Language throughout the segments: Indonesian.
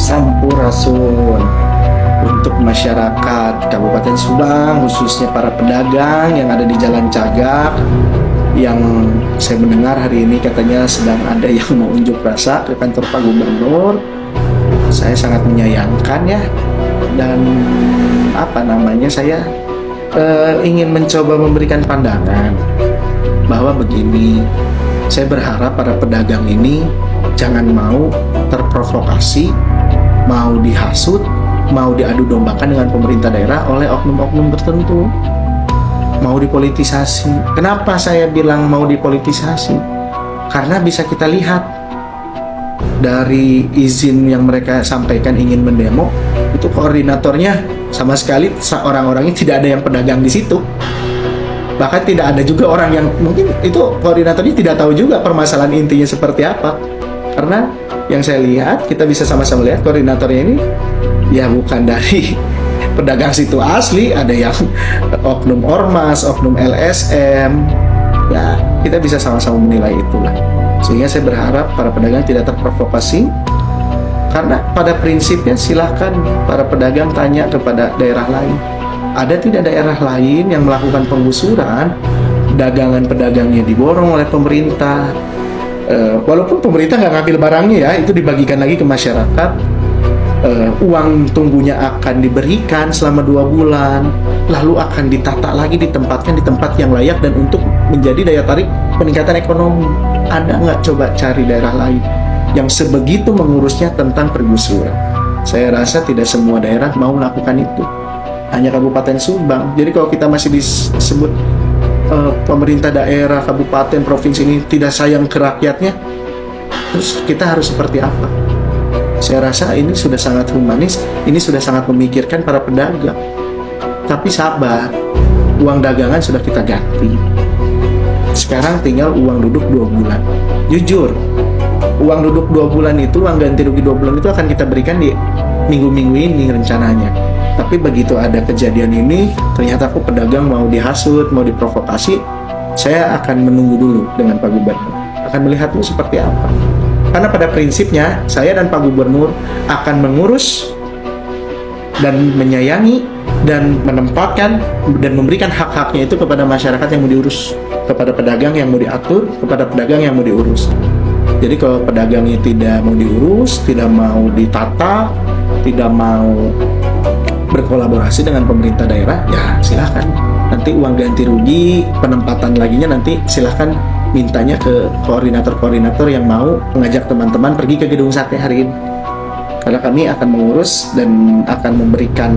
Sampurasun untuk masyarakat Kabupaten Subang, khususnya para pedagang yang ada di Jalan Cagak, yang saya mendengar hari ini katanya sedang ada yang mau unjuk rasa ke kantor Pak Gubernur. Saya sangat menyayangkan ya, dan saya ingin mencoba memberikan pandangan bahwa begini, saya berharap para pedagang ini jangan mau terprovokasi, mau dihasut, mau diadu dombakan dengan pemerintah daerah oleh oknum-oknum tertentu, mau dipolitisasi. Kenapa saya bilang mau dipolitisasi? Karena bisa kita lihat dari izin yang mereka sampaikan ingin mendemo, itu koordinatornya sama sekali orang-orangnya tidak ada yang pedagang di situ. Bahkan tidak ada juga orang yang mungkin itu koordinatornya tidak tahu juga permasalahan intinya seperti apa. Karena yang saya lihat, kita bisa sama-sama lihat koordinatornya ini ya bukan dari pedagang situ asli, ada yang oknum ormas, oknum LSM. Ya, kita bisa sama-sama menilai itulah. Sehingga saya berharap para pedagang tidak terprovokasi. Karena pada prinsipnya silahkan para pedagang tanya kepada daerah lain. Ada tidak daerah lain yang melakukan penggusuran, dagangan pedagangnya diborong oleh pemerintah, walaupun pemerintah nggak ngambil barangnya ya, itu dibagikan lagi ke masyarakat. Uang tunggunya akan diberikan selama 2 bulan, lalu akan ditata lagi, ditempatkan di tempat yang layak dan untuk menjadi daya tarik peningkatan ekonomi. Ada nggak coba cari daerah lain yang sebegitu mengurusnya tentang pergusuran? Saya rasa tidak semua daerah mau melakukan itu. Hanya Kabupaten Subang. Jadi kalau kita masih disebut pemerintah daerah, kabupaten, provinsi ini tidak sayang ke rakyatnya, terus kita harus seperti apa? Saya rasa ini sudah sangat humanis, ini sudah sangat memikirkan para pedagang. Tapi sabar, uang dagangan sudah kita ganti. Sekarang tinggal uang duduk 2 bulan. Jujur, uang duduk 2 bulan itu, uang ganti rugi 2 bulan itu akan kita berikan di minggu-minggu ini rencananya. Tapi begitu ada kejadian ini, ternyata aku pedagang mau dihasut, mau diprovokasi, saya akan menunggu dulu dengan Pak Gubernur. Akan melihat dulu seperti apa. Karena pada prinsipnya, saya dan Pak Gubernur akan mengurus dan menyayangi dan menempatkan dan memberikan hak-haknya itu kepada masyarakat yang mau diurus, kepada pedagang yang mau diatur, kepada pedagang yang mau diurus. Jadi kalau pedagangnya tidak mau diurus, tidak mau ditata, tidak mau berkolaborasi dengan pemerintah daerah, ya silahkan. Nanti uang ganti rugi, penempatan laginya nanti silahkan mintanya ke koordinator-koordinator yang mau mengajak teman-teman pergi ke Gedung Sate hari ini. Karena kami akan mengurus dan akan memberikan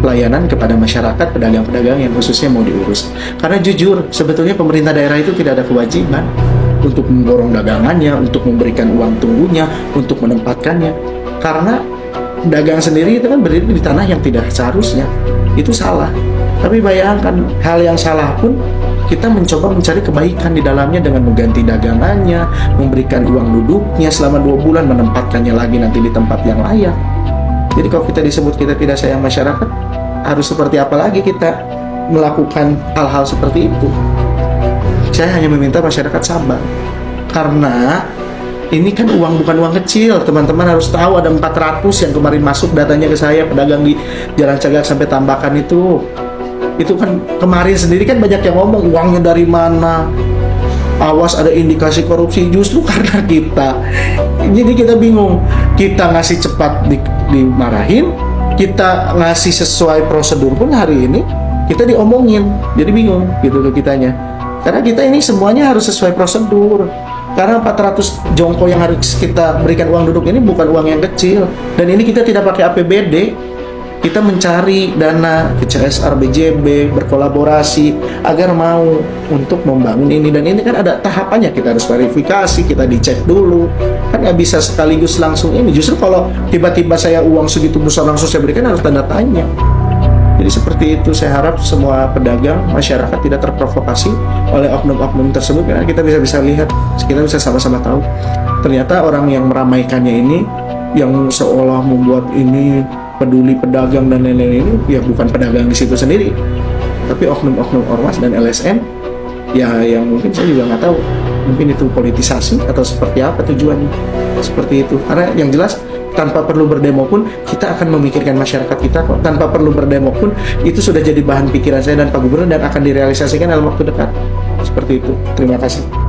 pelayanan kepada masyarakat, pedagang-pedagang yang khususnya mau diurus. Karena jujur, sebetulnya pemerintah daerah itu tidak ada kewajiban untuk mendorong dagangannya, untuk memberikan uang tunggunya, untuk menempatkannya. Karena dagang sendiri itu kan berdiri di tanah yang tidak seharusnya. Itu salah. Tapi bayangkan, hal yang salah pun kita mencoba mencari kebaikan di dalamnya dengan mengganti dagangannya, memberikan uang duduknya selama 2 bulan, menempatkannya lagi nanti di tempat yang layak. Jadi kalau kita disebut kita tidak sayang masyarakat, harus seperti apa lagi kita melakukan hal-hal seperti itu? Saya hanya meminta masyarakat sabar. Karena ini kan uang bukan uang kecil, teman-teman harus tahu. Ada 400 yang kemarin masuk datanya ke saya, pedagang di Jalan Cagak sampai Tambakan itu kan kemarin sendiri kan banyak yang ngomong uangnya dari mana, awas ada indikasi korupsi. Justru karena kita, jadi kita bingung, kita ngasih cepat dimarahin, kita ngasih sesuai prosedur pun hari ini kita diomongin, jadi bingung gitu ke kitanya. Karena kita ini semuanya harus sesuai prosedur. Karena 400 jongko yang harus kita berikan uang duduk ini bukan uang yang kecil. Dan ini kita tidak pakai APBD. Kita mencari dana ke CSR BJB, berkolaborasi agar mau untuk membangun ini. Dan ini kan ada tahapannya, kita harus verifikasi, kita dicek dulu. Kan nggak bisa sekaligus langsung ini. Justru kalau tiba-tiba saya uang segitu besar langsung saya berikan, harus tanda tanya. Jadi seperti itu, saya harap semua pedagang, masyarakat tidak terprovokasi oleh oknum-oknum tersebut. Karena kita bisa lihat, kita bisa sama-sama tahu, ternyata orang yang meramaikannya ini, yang seolah membuat ini peduli pedagang dan lain-lain ini, ya bukan pedagang di situ sendiri, tapi oknum-oknum ormas dan LSM, ya yang mungkin saya juga nggak tahu, mungkin itu politisasi atau seperti apa tujuannya, seperti itu. Karena yang jelas tanpa perlu berdemo pun kita akan memikirkan masyarakat kita kok. Tanpa perlu berdemo pun itu sudah jadi bahan pikiran saya dan Pak Gubernur dan akan direalisasikan dalam waktu dekat. Seperti itu. Terima kasih.